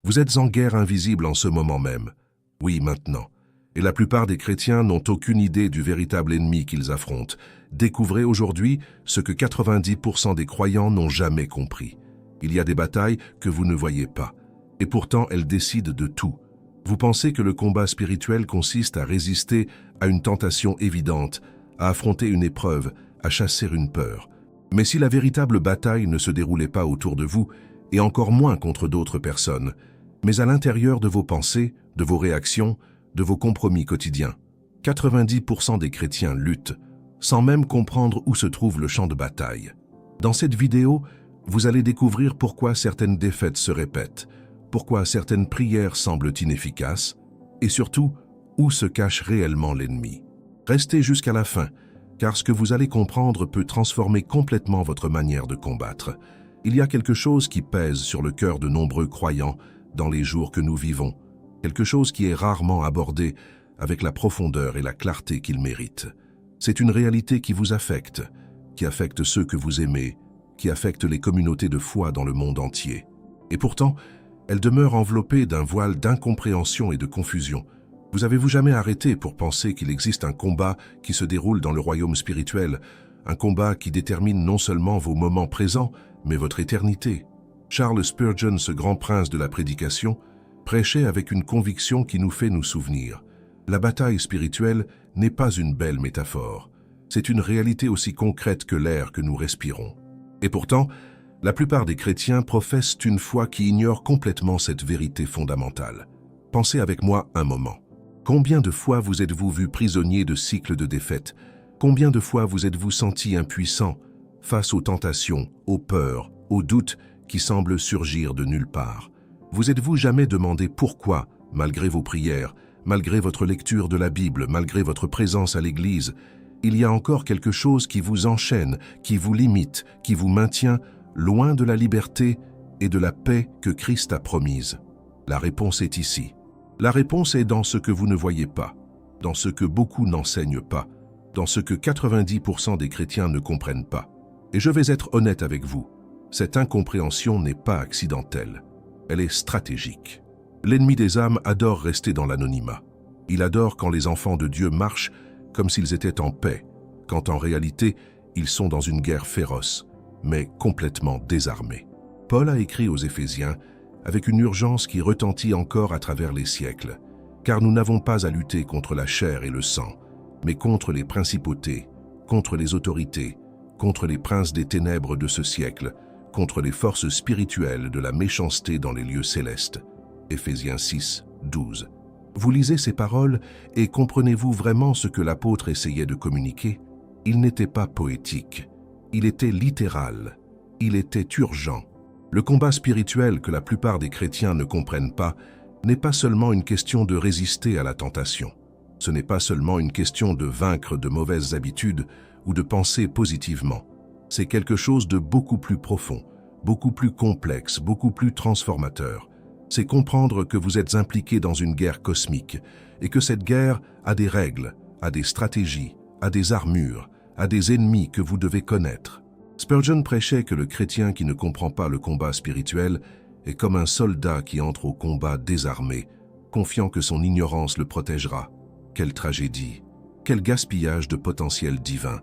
Vous êtes en guerre invisible en ce moment même. Oui, maintenant. Et la plupart des chrétiens n'ont aucune idée du véritable ennemi qu'ils affrontent. Découvrez aujourd'hui ce que 90% des croyants n'ont jamais compris. Il y a des batailles que vous ne voyez pas. Et pourtant, elles décident de tout. Vous pensez que le combat spirituel consiste à résister à une tentation évidente, à affronter une épreuve, à chasser une peur. Mais si la véritable bataille ne se déroulait pas autour de vous, et encore moins contre d'autres personnes, mais à l'intérieur de vos pensées, de vos réactions, de vos compromis quotidiens, 90% des chrétiens luttent, sans même comprendre où se trouve le champ de bataille. Dans cette vidéo, vous allez découvrir pourquoi certaines défaites se répètent, pourquoi certaines prières semblent inefficaces, et surtout, où se cache réellement l'ennemi. Restez jusqu'à la fin, car ce que vous allez comprendre peut transformer complètement votre manière de combattre. Il y a quelque chose qui pèse sur le cœur de nombreux croyants dans les jours que nous vivons, quelque chose qui est rarement abordé avec la profondeur et la clarté qu'il mérite. C'est une réalité qui vous affecte, qui affecte ceux que vous aimez, qui affecte les communautés de foi dans le monde entier. Et pourtant, elle demeure enveloppée d'un voile d'incompréhension et de confusion. Vous avez-vous jamais arrêté pour penser qu'il existe un combat qui se déroule dans le royaume spirituel, un combat qui détermine non seulement vos moments présents, mais votre éternité? Charles Spurgeon, ce grand prince de la prédication, prêchait avec une conviction qui nous fait nous souvenir. La bataille spirituelle n'est pas une belle métaphore. C'est une réalité aussi concrète que l'air que nous respirons. Et pourtant, la plupart des chrétiens professent une foi qui ignore complètement cette vérité fondamentale. Pensez avec moi un moment. Combien de fois vous êtes-vous vu prisonnier de cycles de défaite? Combien de fois vous êtes-vous senti impuissant face aux tentations, aux peurs, aux doutes qui semblent surgir de nulle part? Vous êtes-vous jamais demandé pourquoi, malgré vos prières, malgré votre lecture de la Bible, malgré votre présence à l'église, il y a encore quelque chose qui vous enchaîne, qui vous limite, qui vous maintient loin de la liberté et de la paix que Christ a promise? La réponse est ici. La réponse est dans ce que vous ne voyez pas, dans ce que beaucoup n'enseignent pas, dans ce que 90% des chrétiens ne comprennent pas. Et je vais être honnête avec vous, cette incompréhension n'est pas accidentelle, elle est stratégique. L'ennemi des âmes adore rester dans l'anonymat. Il adore quand les enfants de Dieu marchent comme s'ils étaient en paix, quand en réalité, ils sont dans une guerre féroce, mais complètement désarmés. Paul a écrit aux Éphésiens avec une urgence qui retentit encore à travers les siècles, car nous n'avons pas à lutter contre la chair et le sang, mais contre les principautés, contre les autorités, contre les princes des ténèbres de ce siècle, contre les forces spirituelles de la méchanceté dans les lieux célestes. Éphésiens 6, 12. Vous lisez ces paroles et comprenez-vous vraiment ce que l'apôtre essayait de communiquer? Il n'était pas poétique, il était littéral, il était urgent. Le combat spirituel que la plupart des chrétiens ne comprennent pas n'est pas seulement une question de résister à la tentation. Ce n'est pas seulement une question de vaincre de mauvaises habitudes ou de penser positivement. C'est quelque chose de beaucoup plus profond, beaucoup plus complexe, beaucoup plus transformateur. C'est comprendre que vous êtes impliqué dans une guerre cosmique et que cette guerre a des règles, a des stratégies, a des armures, a des ennemis que vous devez connaître. Spurgeon prêchait que le chrétien qui ne comprend pas le combat spirituel est comme un soldat qui entre au combat désarmé, confiant que son ignorance le protégera. Quelle tragédie! Quel gaspillage de potentiel divin!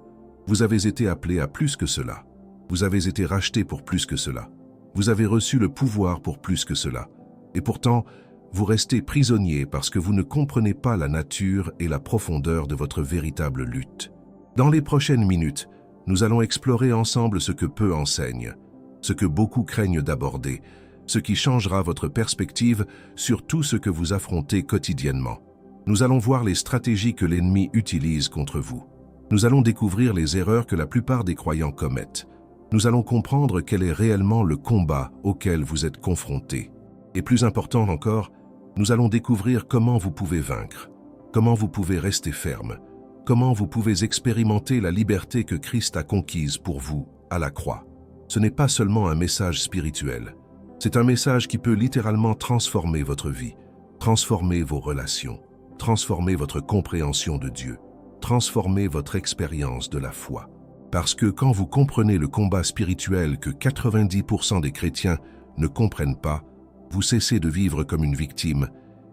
Vous avez été appelé à plus que cela. Vous avez été racheté pour plus que cela. Vous avez reçu le pouvoir pour plus que cela. Et pourtant, vous restez prisonnier parce que vous ne comprenez pas la nature et la profondeur de votre véritable lutte. Dans les prochaines minutes, nous allons explorer ensemble ce que peu enseigne, ce que beaucoup craignent d'aborder, ce qui changera votre perspective sur tout ce que vous affrontez quotidiennement. Nous allons voir les stratégies que l'ennemi utilise contre vous. Nous allons découvrir les erreurs que la plupart des croyants commettent. Nous allons comprendre quel est réellement le combat auquel vous êtes confrontés. Et plus important encore, nous allons découvrir comment vous pouvez vaincre, comment vous pouvez rester ferme, comment vous pouvez expérimenter la liberté que Christ a conquise pour vous à la croix. Ce n'est pas seulement un message spirituel, c'est un message qui peut littéralement transformer votre vie, transformer vos relations, transformer votre compréhension de Dieu, transformer votre expérience de la foi. Parce que quand vous comprenez le combat spirituel que 90% des chrétiens ne comprennent pas, Vous cessez de vivre comme une victime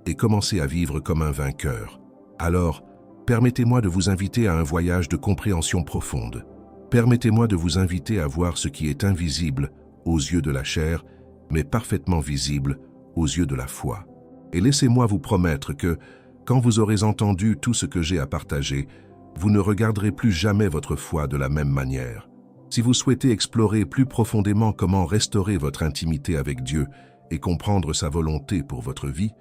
et commencez à vivre comme un vainqueur. Alors, permettez-moi de vous inviter à un voyage de compréhension profonde. Permettez-moi de vous inviter à voir ce qui est invisible aux yeux de la chair, mais parfaitement visible aux yeux de la foi. Et laissez-moi vous promettre que, quand vous aurez entendu tout ce que j'ai à partager, vous ne regarderez plus jamais votre foi de la même manière. Si vous souhaitez explorer plus profondément comment restaurer votre intimité avec Dieu et comprendre sa volonté pour votre vie,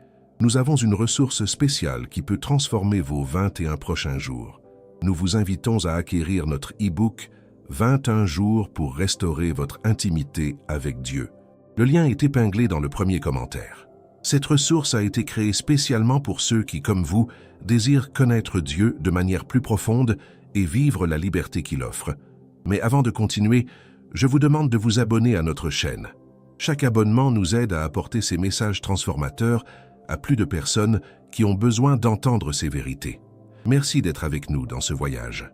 nous avons une ressource spéciale qui peut transformer vos 21 prochains jours. Nous vous invitons à acquérir notre e-book « 21 jours pour restaurer votre intimité avec Dieu ». Le lien est épinglé dans le premier commentaire. Cette ressource a été créée spécialement pour ceux qui, comme vous, désirent connaître Dieu de manière plus profonde et vivre la liberté qu'il offre. Mais avant de continuer, je vous demande de vous abonner à notre chaîne. Chaque abonnement nous aide à apporter ces messages transformateurs à plus de personnes qui ont besoin d'entendre ces vérités. Merci d'être avec nous dans ce voyage.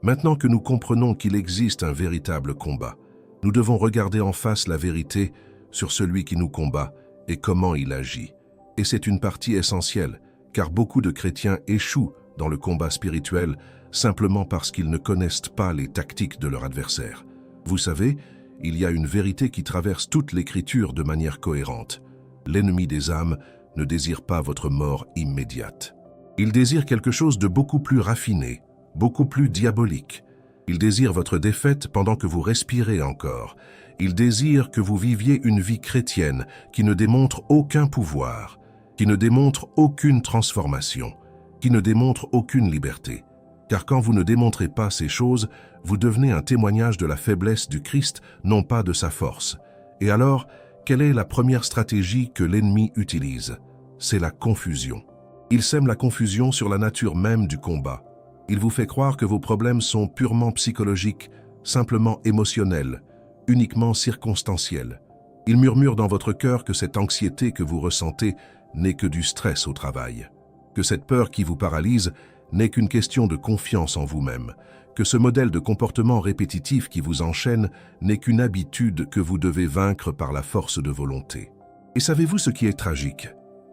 Maintenant que nous comprenons qu'il existe un véritable combat, nous devons regarder en face la vérité sur celui qui nous combat et comment il agit. Et c'est une partie essentielle, car beaucoup de chrétiens échouent dans le combat spirituel simplement parce qu'ils ne connaissent pas les tactiques de leur adversaire. Vous savez, il y a une vérité qui traverse toute l'Écriture de manière cohérente. L'ennemi des âmes ne désire pas votre mort immédiate. Il désire quelque chose de beaucoup plus raffiné, beaucoup plus diabolique. Il désire votre défaite pendant que vous respirez encore. Il désire que vous viviez une vie chrétienne qui ne démontre aucun pouvoir, qui ne démontre aucune transformation, qui ne démontre aucune liberté. Car quand vous ne démontrez pas ces choses, vous devenez un témoignage de la faiblesse du Christ, non pas de sa force. Et alors, quelle est la première stratégie que l'ennemi utilise? C'est la confusion. Il sème la confusion sur la nature même du combat. Il vous fait croire que vos problèmes sont purement psychologiques, simplement émotionnels, uniquement circonstanciels. Il murmure dans votre cœur que cette anxiété que vous ressentez n'est que du stress au travail, que cette peur qui vous paralyse n'est qu'une question de confiance en vous-même, que ce modèle de comportement répétitif qui vous enchaîne n'est qu'une habitude que vous devez vaincre par la force de volonté. Et savez-vous ce qui est tragique?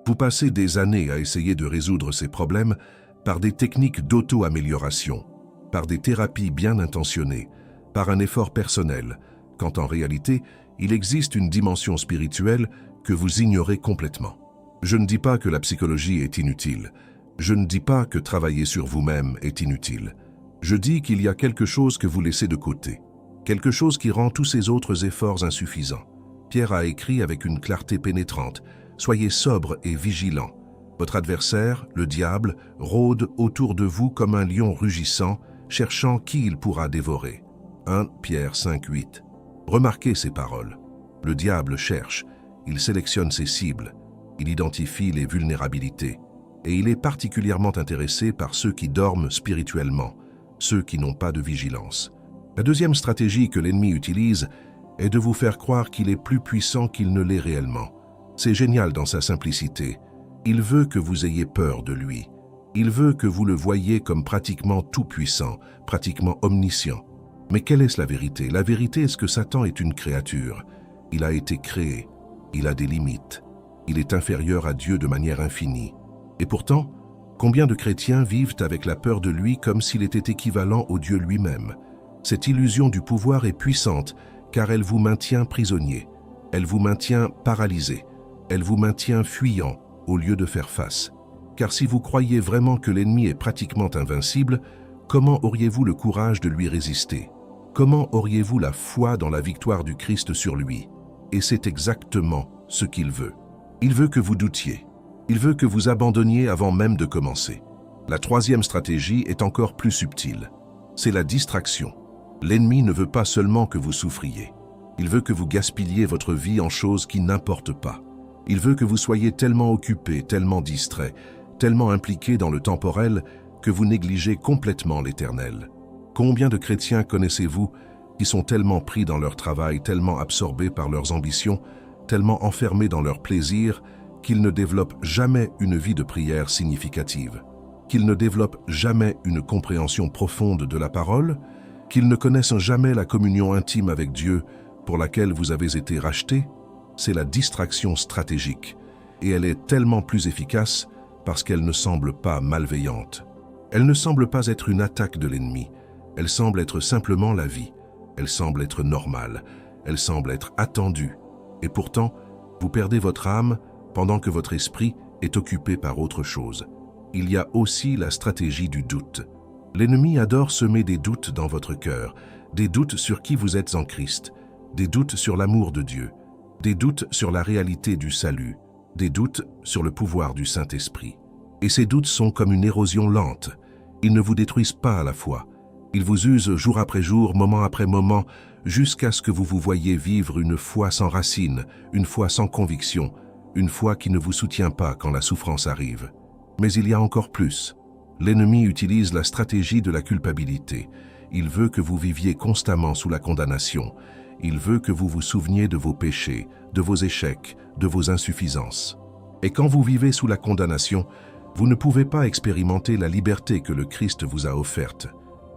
Vous passez des années à essayer de résoudre ces problèmes par des techniques d'auto-amélioration, par des thérapies bien intentionnées, par un effort personnel, quand en réalité, il existe une dimension spirituelle que vous ignorez complètement. Je ne dis pas que la psychologie est inutile. Je ne dis pas que travailler sur vous-même est inutile. Je dis qu'il y a quelque chose que vous laissez de côté, quelque chose qui rend tous ces autres efforts insuffisants. Pierre a écrit avec une clarté pénétrante: « Soyez sobres et vigilants. Votre adversaire, le diable, rôde autour de vous comme un lion rugissant, cherchant qui il pourra dévorer. » 1 Pierre 5:8. Remarquez ces paroles. Le diable cherche, il sélectionne ses cibles, il identifie les vulnérabilités, et il est particulièrement intéressé par ceux qui dorment spirituellement, ceux qui n'ont pas de vigilance. La deuxième stratégie que l'ennemi utilise est de vous faire croire qu'il est plus puissant qu'il ne l'est réellement. C'est génial dans sa simplicité. Il veut que vous ayez peur de lui. Il veut que vous le voyiez comme pratiquement tout-puissant, pratiquement omniscient. Mais quelle est la vérité? La vérité est que Satan est une créature. Il a été créé. Il a des limites. Il est inférieur à Dieu de manière infinie. Et pourtant, combien de chrétiens vivent avec la peur de lui comme s'il était équivalent au Dieu lui-même? Cette illusion du pouvoir est puissante car elle vous maintient prisonnier. Elle vous maintient paralysé. Elle vous maintient fuyant au lieu de faire face. Car si vous croyez vraiment que l'ennemi est pratiquement invincible, comment auriez-vous le courage de lui résister? Comment auriez-vous la foi dans la victoire du Christ sur lui? Et c'est exactement ce qu'il veut. Il veut que vous doutiez. Il veut que vous abandonniez avant même de commencer. La troisième stratégie est encore plus subtile. C'est la distraction. L'ennemi ne veut pas seulement que vous souffriez. Il veut que vous gaspilliez votre vie en choses qui n'importent pas. Il veut que vous soyez tellement occupé, tellement distrait, tellement impliqué dans le temporel que vous négligez complètement l'éternel. Combien de chrétiens connaissez-vous qui sont tellement pris dans leur travail, tellement absorbés par leurs ambitions, tellement enfermés dans leurs plaisirs, qu'ils ne développent jamais une vie de prière significative, qu'ils ne développent jamais une compréhension profonde de la parole, qu'ils ne connaissent jamais la communion intime avec Dieu pour laquelle vous avez été rachetés? c'est la distraction stratégique, et elle est tellement plus efficace parce qu'elle ne semble pas malveillante. Elle ne semble pas être une attaque de l'ennemi, elle semble être simplement la vie, elle semble être normale, elle semble être attendue, et pourtant, vous perdez votre âme pendant que votre esprit est occupé par autre chose. Il y a aussi la stratégie du doute. L'ennemi adore semer des doutes dans votre cœur, des doutes sur qui vous êtes en Christ, des doutes sur l'amour de Dieu, des doutes sur la réalité du salut, des doutes sur le pouvoir du Saint-Esprit. Et ces doutes sont comme une érosion lente. Ils ne vous détruisent pas à la fois. Ils vous usent jour après jour, moment après moment, jusqu'à ce que vous vous voyiez vivre une foi sans racine, une foi sans conviction, une foi qui ne vous soutient pas quand la souffrance arrive. Mais il y a encore plus. L'ennemi utilise la stratégie de la culpabilité. Il veut que vous viviez constamment sous la condamnation. Il veut que vous vous souveniez de vos péchés, de vos échecs, de vos insuffisances. Et quand vous vivez sous la condamnation, vous ne pouvez pas expérimenter la liberté que le Christ vous a offerte.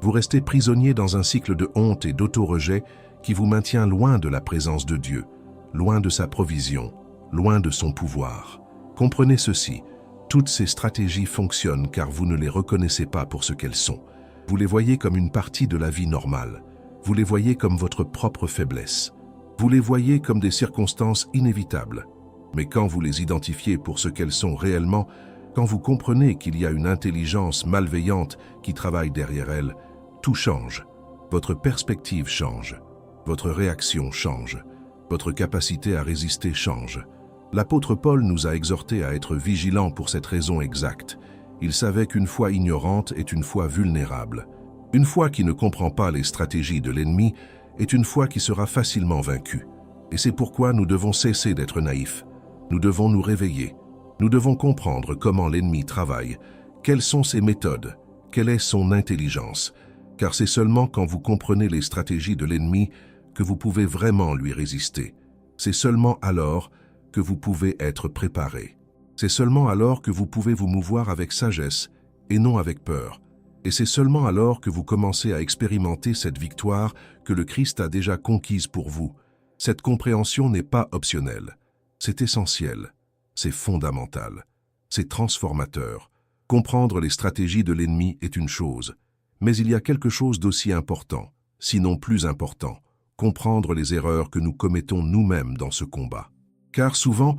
Vous restez prisonnier dans un cycle de honte et d'auto-rejet qui vous maintient loin de la présence de Dieu, loin de sa provision, loin de son pouvoir. Comprenez ceci, toutes ces stratégies fonctionnent car vous ne les reconnaissez pas pour ce qu'elles sont. Vous les voyez comme une partie de la vie normale. Vous les voyez comme votre propre faiblesse. Vous les voyez comme des circonstances inévitables. Mais quand vous les identifiez pour ce qu'elles sont réellement, quand vous comprenez qu'il y a une intelligence malveillante qui travaille derrière elles, tout change. Votre perspective change. Votre réaction change. Votre capacité à résister change. L'apôtre Paul nous a exhortés à être vigilants pour cette raison exacte. Il savait qu'une foi ignorante est une foi vulnérable. Une foi qui ne comprend pas les stratégies de l'ennemi est une foi qui sera facilement vaincue. Et c'est pourquoi nous devons cesser d'être naïfs. Nous devons nous réveiller. Nous devons comprendre comment l'ennemi travaille, quelles sont ses méthodes, quelle est son intelligence, car c'est seulement quand vous comprenez les stratégies de l'ennemi que vous pouvez vraiment lui résister. C'est seulement alors que vous pouvez être préparé. C'est seulement alors que vous pouvez vous mouvoir avec sagesse et non avec peur. Et c'est seulement alors que vous commencez à expérimenter cette victoire que le Christ a déjà conquise pour vous. Cette compréhension n'est pas optionnelle. C'est essentiel. C'est fondamental. C'est transformateur. Comprendre les stratégies de l'ennemi est une chose. Mais il y a quelque chose d'aussi important, sinon plus important, comprendre les erreurs que nous commettons nous-mêmes dans ce combat. Car souvent,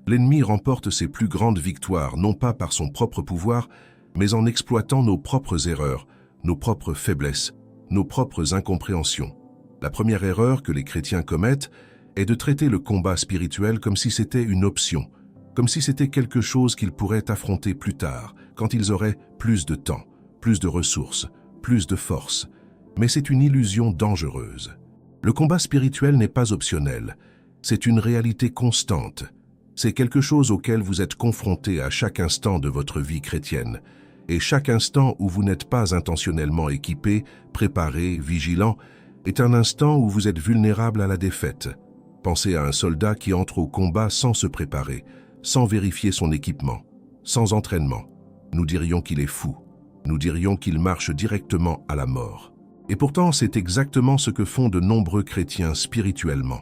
l'ennemi remporte ses plus grandes victoires non pas par son propre pouvoir, mais en exploitant nos propres erreurs, nos propres faiblesses, nos propres incompréhensions. La première erreur que les chrétiens commettent est de traiter le combat spirituel comme si c'était une option, comme si c'était quelque chose qu'ils pourraient affronter plus tard, quand ils auraient plus de temps, plus de ressources, plus de force. Mais c'est une illusion dangereuse. Le combat spirituel n'est pas optionnel, c'est une réalité constante. C'est quelque chose auquel vous êtes confronté à chaque instant de votre vie chrétienne. Et chaque instant où vous n'êtes pas intentionnellement équipé, préparé, vigilant, est un instant où vous êtes vulnérable à la défaite. Pensez à un soldat qui entre au combat sans se préparer, sans vérifier son équipement, sans entraînement. Nous dirions qu'il est fou. Nous dirions qu'il marche directement à la mort. Et pourtant, c'est exactement ce que font de nombreux chrétiens spirituellement.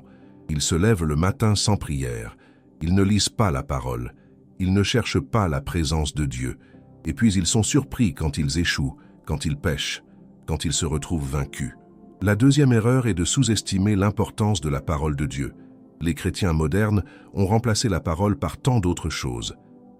Ils se lèvent le matin sans prière. Ils ne lisent pas la parole. Ils ne cherchent pas la présence de Dieu. Et puis ils sont surpris quand ils échouent, quand ils pêchent, quand ils se retrouvent vaincus. La deuxième erreur est de sous-estimer l'importance de la parole de Dieu. Les chrétiens modernes ont remplacé la parole par tant d'autres choses.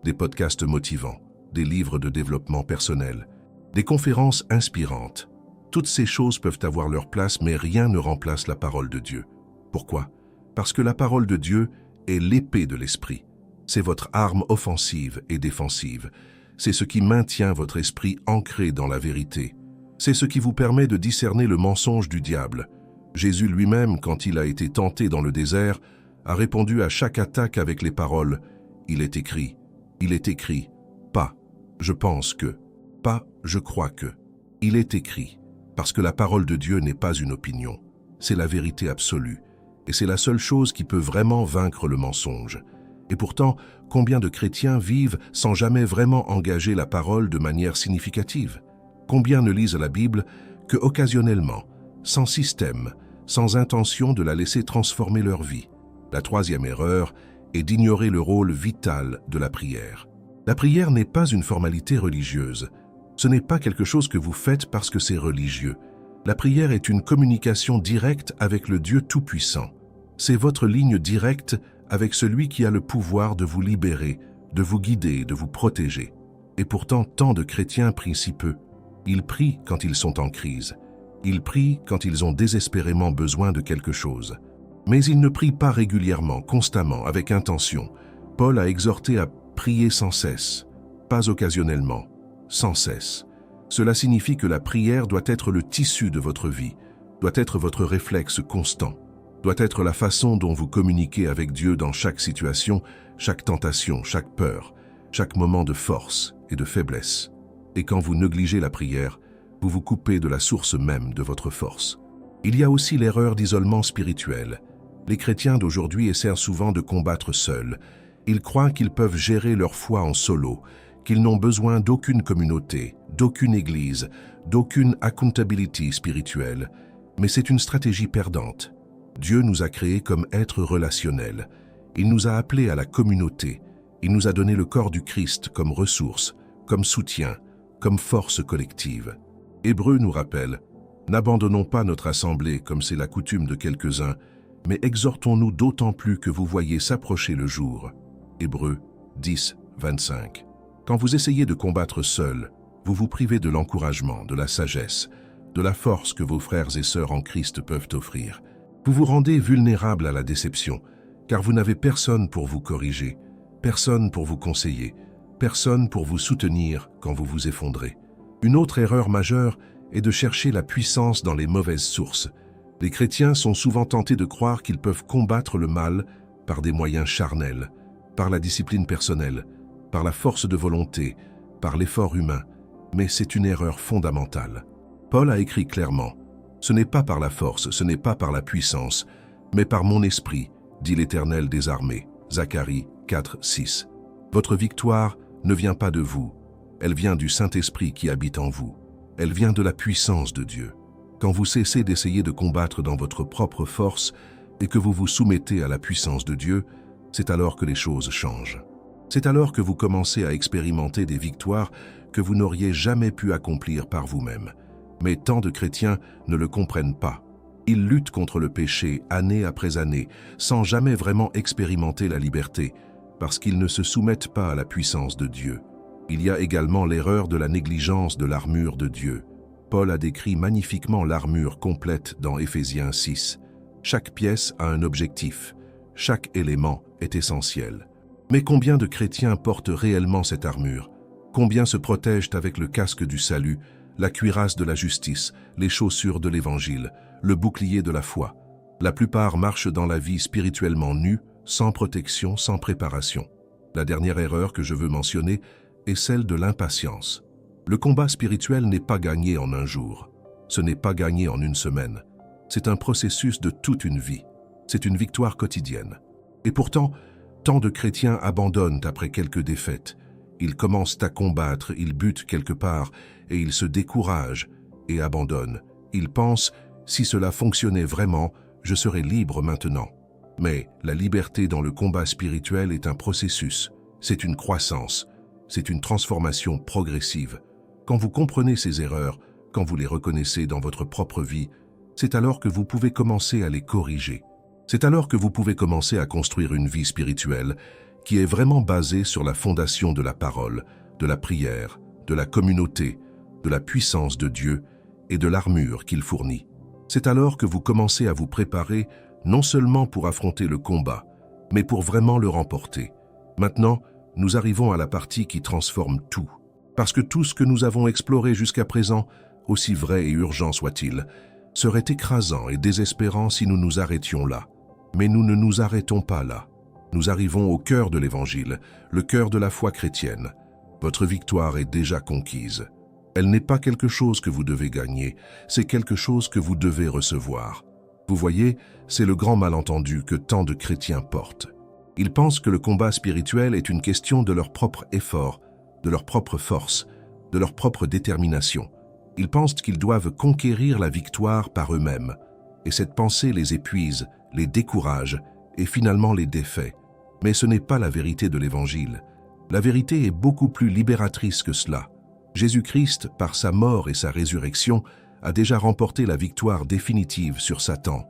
Des podcasts motivants, des livres de développement personnel, des conférences inspirantes. Toutes ces choses peuvent avoir leur place, mais rien ne remplace la parole de Dieu. Pourquoi? Parce que la parole de Dieu est l'épée de l'esprit. C'est votre arme offensive et défensive. C'est ce qui maintient votre esprit ancré dans la vérité. C'est ce qui vous permet de discerner le mensonge du diable. Jésus lui-même, quand il a été tenté dans le désert, a répondu à chaque attaque avec les paroles « Il est écrit »,« Il est écrit », pas « Je pense que », pas « Je crois que ». Il est écrit, parce que la parole de Dieu n'est pas une opinion. C'est la vérité absolue. Et c'est la seule chose qui peut vraiment vaincre le mensonge. Et pourtant, combien de chrétiens vivent sans jamais vraiment engager la parole de manière significative? Combien ne lisent la Bible que occasionnellement, sans système, sans intention de la laisser transformer leur vie? La troisième erreur est d'ignorer le rôle vital de la prière. La prière n'est pas une formalité religieuse. Ce n'est pas quelque chose que vous faites parce que c'est religieux. La prière est une communication directe avec le Dieu Tout-Puissant. C'est votre ligne directe avec celui qui a le pouvoir de vous libérer, de vous guider, de vous protéger. Et pourtant, tant de chrétiens prient si peu. Ils prient quand ils sont en crise. Ils prient quand ils ont désespérément besoin de quelque chose. Mais ils ne prient pas régulièrement, constamment, avec intention. Paul a exhorté à prier sans cesse, pas occasionnellement, sans cesse. Cela signifie que la prière doit être le tissu de votre vie, doit être votre réflexe constant, doit être la façon dont vous communiquez avec Dieu dans chaque situation, chaque tentation, chaque peur, chaque moment de force et de faiblesse. Et quand vous négligez la prière, vous vous coupez de la source même de votre force. Il y a aussi l'erreur d'isolement spirituel. Les chrétiens d'aujourd'hui essaient souvent de combattre seuls. Ils croient qu'ils peuvent gérer leur foi en solo, qu'ils n'ont besoin d'aucune communauté, d'aucune église, d'aucune accountability spirituelle. Mais c'est une stratégie perdante. Dieu nous a créés comme êtres relationnels. Il nous a appelés à la communauté. Il nous a donné le corps du Christ comme ressource, comme soutien, comme force collective. Hébreux nous rappelle, « N'abandonnons pas notre assemblée comme c'est la coutume de quelques-uns, mais exhortons-nous d'autant plus que vous voyez s'approcher le jour. » Hébreux 10, 25. Quand vous essayez de combattre seul, vous vous privez de l'encouragement, de la sagesse, de la force que vos frères et sœurs en Christ peuvent offrir. Vous vous rendez vulnérable à la déception, car vous n'avez personne pour vous corriger, personne pour vous conseiller, personne pour vous soutenir quand vous vous effondrez. Une autre erreur majeure est de chercher la puissance dans les mauvaises sources. Les chrétiens sont souvent tentés de croire qu'ils peuvent combattre le mal par des moyens charnels, par la discipline personnelle, par la force de volonté, par l'effort humain, mais c'est une erreur fondamentale. Paul a écrit clairement, « Ce n'est pas par la force, ce n'est pas par la puissance, mais par mon esprit, dit l'Éternel des armées. » Zacharie 4, 6. Votre victoire ne vient pas de vous, elle vient du Saint-Esprit qui habite en vous. Elle vient de la puissance de Dieu. Quand vous cessez d'essayer de combattre dans votre propre force et que vous vous soumettez à la puissance de Dieu, c'est alors que les choses changent. C'est alors que vous commencez à expérimenter des victoires que vous n'auriez jamais pu accomplir par vous-même. Mais tant de chrétiens ne le comprennent pas. Ils luttent contre le péché année après année, sans jamais vraiment expérimenter la liberté, parce qu'ils ne se soumettent pas à la puissance de Dieu. Il y a également l'erreur de la négligence de l'armure de Dieu. Paul a décrit magnifiquement l'armure complète dans Éphésiens 6. Chaque pièce a un objectif. Chaque élément est essentiel. Mais combien de chrétiens portent réellement cette armure? Combien se protègent avec le casque du salut, la cuirasse de la justice, les chaussures de l'évangile, le bouclier de la foi? La plupart marchent dans la vie spirituellement nus, sans protection, sans préparation. La dernière erreur que je veux mentionner est celle de l'impatience. Le combat spirituel n'est pas gagné en un jour. Ce n'est pas gagné en une semaine. C'est un processus de toute une vie. C'est une victoire quotidienne. Et pourtant, tant de chrétiens abandonnent après quelques défaites. Ils commencent à combattre, ils butent quelque part, et ils se découragent et abandonnent. Ils pensent, si cela fonctionnait vraiment, je serais libre maintenant. Mais la liberté dans le combat spirituel est un processus, c'est une croissance, c'est une transformation progressive. Quand vous comprenez ces erreurs, quand vous les reconnaissez dans votre propre vie, c'est alors que vous pouvez commencer à les corriger. C'est alors que vous pouvez commencer à construire une vie spirituelle qui est vraiment basée sur la fondation de la parole, de la prière, de la communauté, de la puissance de Dieu et de l'armure qu'il fournit. C'est alors que vous commencez à vous préparer non seulement pour affronter le combat, mais pour vraiment le remporter. Maintenant, nous arrivons à la partie qui transforme tout. Parce que tout ce que nous avons exploré jusqu'à présent, aussi vrai et urgent soit-il, serait écrasant et désespérant si nous nous arrêtions là. Mais nous ne nous arrêtons pas là. Nous arrivons au cœur de l'Évangile, le cœur de la foi chrétienne. Votre victoire est déjà conquise. Elle n'est pas quelque chose que vous devez gagner, c'est quelque chose que vous devez recevoir. Vous voyez, c'est le grand malentendu que tant de chrétiens portent. Ils pensent que le combat spirituel est une question de leur propre effort, de leur propre force, de leur propre détermination. Ils pensent qu'ils doivent conquérir la victoire par eux-mêmes. Et cette pensée les épuise, les décourage et finalement les défait. Mais ce n'est pas la vérité de l'Évangile. La vérité est beaucoup plus libératrice que cela. Jésus-Christ, par sa mort et sa résurrection, a déjà remporté la victoire définitive sur Satan.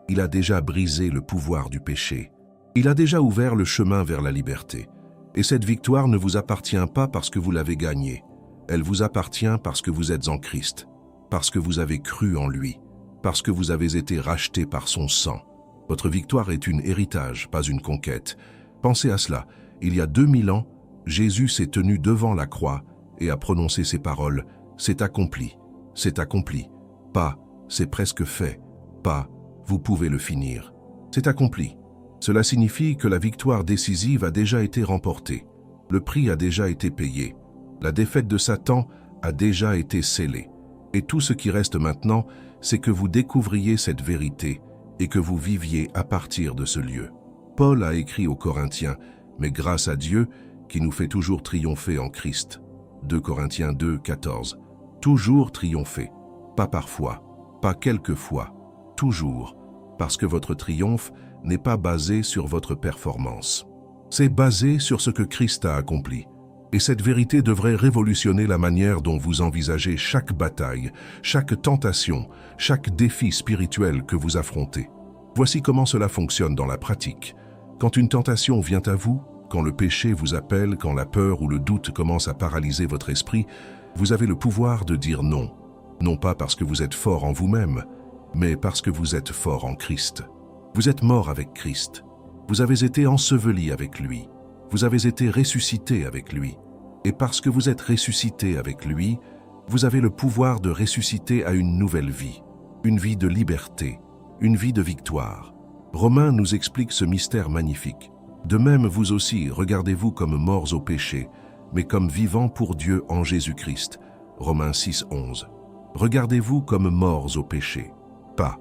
Il a déjà brisé le pouvoir du péché. Il a déjà ouvert le chemin vers la liberté. Et cette victoire ne vous appartient pas parce que vous l'avez gagnée. Elle vous appartient parce que vous êtes en Christ, parce que vous avez cru en lui, parce que vous avez été rachetés par son sang. Votre victoire est un héritage, pas une conquête. Pensez à cela. Il y a 2000 ans, Jésus s'est tenu devant la croix et a prononcé ces paroles. C'est accompli. C'est accompli. Pas, c'est presque fait. Pas, vous pouvez le finir. C'est accompli. Cela signifie que la victoire décisive a déjà été remportée. Le prix a déjà été payé. La défaite de Satan a déjà été scellée. Et tout ce qui reste maintenant, c'est que vous découvriez cette vérité et que vous viviez à partir de ce lieu. Paul a écrit aux Corinthiens, mais grâce à Dieu qui nous fait toujours triompher en Christ. 2 Corinthiens 2, 14. Toujours triompher. Pas parfois, pas quelquefois, toujours, parce que votre triomphe n'est pas basé sur votre performance. C'est basé sur ce que Christ a accompli. Et cette vérité devrait révolutionner la manière dont vous envisagez chaque bataille, chaque tentation, chaque défi spirituel que vous affrontez. Voici comment cela fonctionne dans la pratique. Quand une tentation vient à vous, quand le péché vous appelle, quand la peur ou le doute commence à paralyser votre esprit, vous avez le pouvoir de dire non. Non pas parce que vous êtes fort en vous-même, mais parce que vous êtes fort en Christ. Vous êtes mort avec Christ. Vous avez été enseveli avec lui. Vous avez été ressuscité avec lui. Et parce que vous êtes ressuscité avec lui, vous avez le pouvoir de ressusciter à une nouvelle vie, une vie de liberté, une vie de victoire. Romains nous explique ce mystère magnifique. De même, vous aussi, regardez-vous comme morts au péché, mais comme vivants pour Dieu en Jésus-Christ. Romains 6, 11. Regardez-vous comme morts au péché. Pas.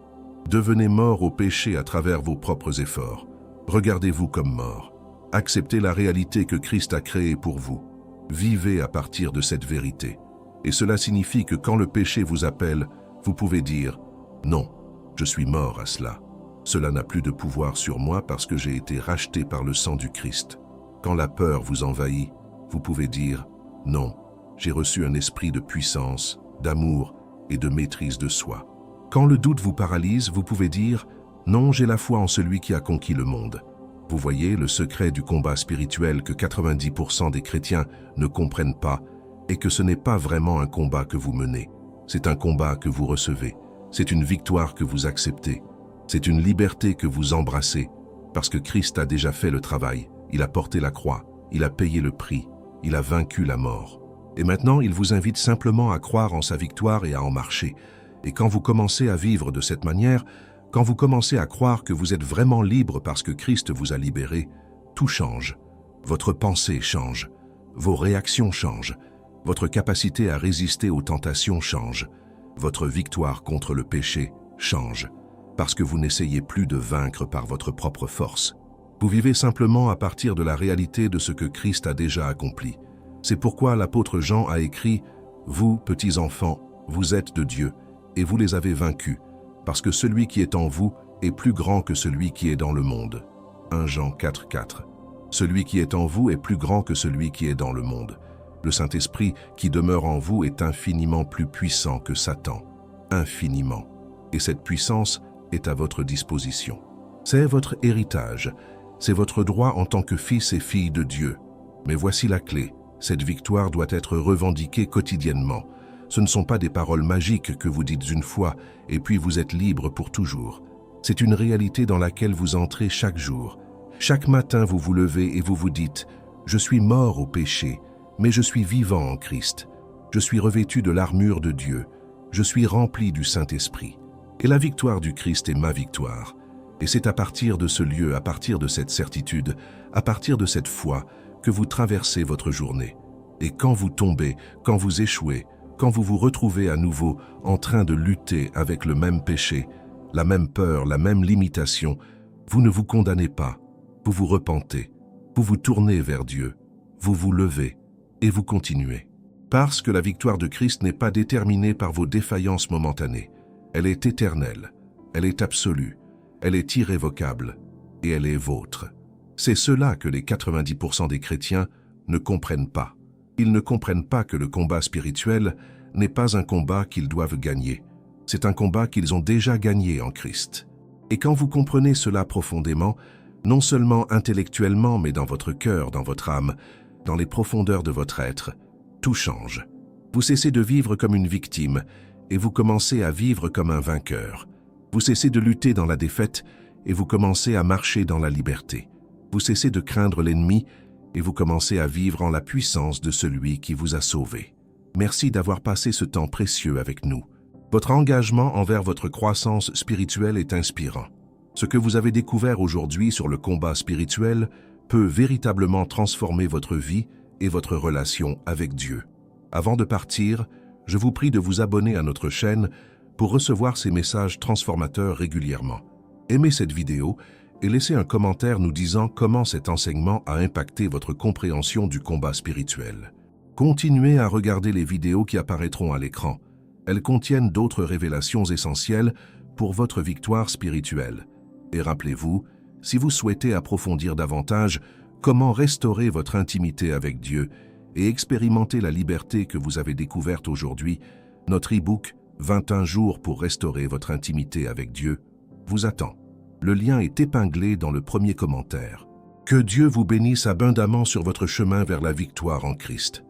Devenez morts au péché à travers vos propres efforts. Regardez-vous comme morts. Acceptez la réalité que Christ a créée pour vous. Vivez à partir de cette vérité. Et cela signifie que quand le péché vous appelle, vous pouvez dire « Non, je suis mort à cela. Cela n'a plus de pouvoir sur moi parce que j'ai été racheté par le sang du Christ. » Quand la peur vous envahit, vous pouvez dire « Non, j'ai reçu un esprit de puissance, d'amour et de maîtrise de soi. » Quand le doute vous paralyse, vous pouvez dire « Non, j'ai la foi en celui qui a conquis le monde. » Vous voyez le secret du combat spirituel que 90% des chrétiens ne comprennent pas et que ce n'est pas vraiment un combat que vous menez. C'est un combat que vous recevez. C'est une victoire que vous acceptez. C'est une liberté que vous embrassez parce que Christ a déjà fait le travail. Il a porté la croix. Il a payé le prix. Il a vaincu la mort. Et maintenant, il vous invite simplement à croire en sa victoire et à en marcher. Et quand vous commencez à vivre de cette manière, quand vous commencez à croire que vous êtes vraiment libre parce que Christ vous a libéré, tout change. Votre pensée change. Vos réactions changent. Votre capacité à résister aux tentations change. Votre victoire contre le péché change. Parce que vous n'essayez plus de vaincre par votre propre force. Vous vivez simplement à partir de la réalité de ce que Christ a déjà accompli. C'est pourquoi l'apôtre Jean a écrit « Vous, petits enfants, vous êtes de Dieu, et vous les avez vaincus. Parce que celui qui est en vous est plus grand que celui qui est dans le monde. » 1 Jean 4, 4. Celui qui est en vous est plus grand que celui qui est dans le monde. Le Saint-Esprit qui demeure en vous est infiniment plus puissant que Satan. Infiniment. Et cette puissance est à votre disposition. C'est votre héritage. C'est votre droit en tant que fils et fille de Dieu. Mais voici la clé. Cette victoire doit être revendiquée quotidiennement. Ce ne sont pas des paroles magiques que vous dites une fois et puis vous êtes libre pour toujours. C'est une réalité dans laquelle vous entrez chaque jour. Chaque matin, vous vous levez et vous vous dites « Je suis mort au péché, mais je suis vivant en Christ. Je suis revêtu de l'armure de Dieu. Je suis rempli du Saint-Esprit. Et la victoire du Christ est ma victoire. » Et c'est à partir de ce lieu, à partir de cette certitude, à partir de cette foi, que vous traversez votre journée. Et quand vous tombez, quand vous échouez, quand vous vous retrouvez à nouveau en train de lutter avec le même péché, la même peur, la même limitation, vous ne vous condamnez pas, vous vous repentez, vous vous tournez vers Dieu, vous vous levez et vous continuez. Parce que la victoire de Christ n'est pas déterminée par vos défaillances momentanées. Elle est éternelle, elle est absolue, elle est irrévocable. et elle est vôtre. C'est cela que les 90% des chrétiens ne comprennent pas. Ils ne comprennent pas que le combat spirituel n'est pas un combat qu'ils doivent gagner. C'est un combat qu'ils ont déjà gagné en Christ. Et quand vous comprenez cela profondément, non seulement intellectuellement, mais dans votre cœur, dans votre âme, dans les profondeurs de votre être, tout change. Vous cessez de vivre comme une victime et vous commencez à vivre comme un vainqueur. Vous cessez de lutter dans la défaite et vous commencez à marcher dans la liberté. Vous cessez de craindre l'ennemi et vous commencez à vivre en la puissance de celui qui vous a sauvé. Merci d'avoir passé ce temps précieux avec nous. Votre engagement envers votre croissance spirituelle est inspirant. Ce que vous avez découvert aujourd'hui sur le combat spirituel peut véritablement transformer votre vie et votre relation avec Dieu. Avant de partir, je vous prie de vous abonner à notre chaîne pour recevoir ces messages transformateurs régulièrement. Aimez cette vidéo et laissez un commentaire nous disant comment cet enseignement a impacté votre compréhension du combat spirituel. Continuez à regarder les vidéos qui apparaîtront à l'écran. Elles contiennent d'autres révélations essentielles pour votre victoire spirituelle. Et rappelez-vous, si vous souhaitez approfondir davantage comment restaurer votre intimité avec Dieu et expérimenter la liberté que vous avez découverte aujourd'hui, notre e-book « 21 jours pour restaurer votre intimité avec Dieu » vous attend. Le lien est épinglé dans le premier commentaire. Que Dieu vous bénisse abondamment sur votre chemin vers la victoire en Christ.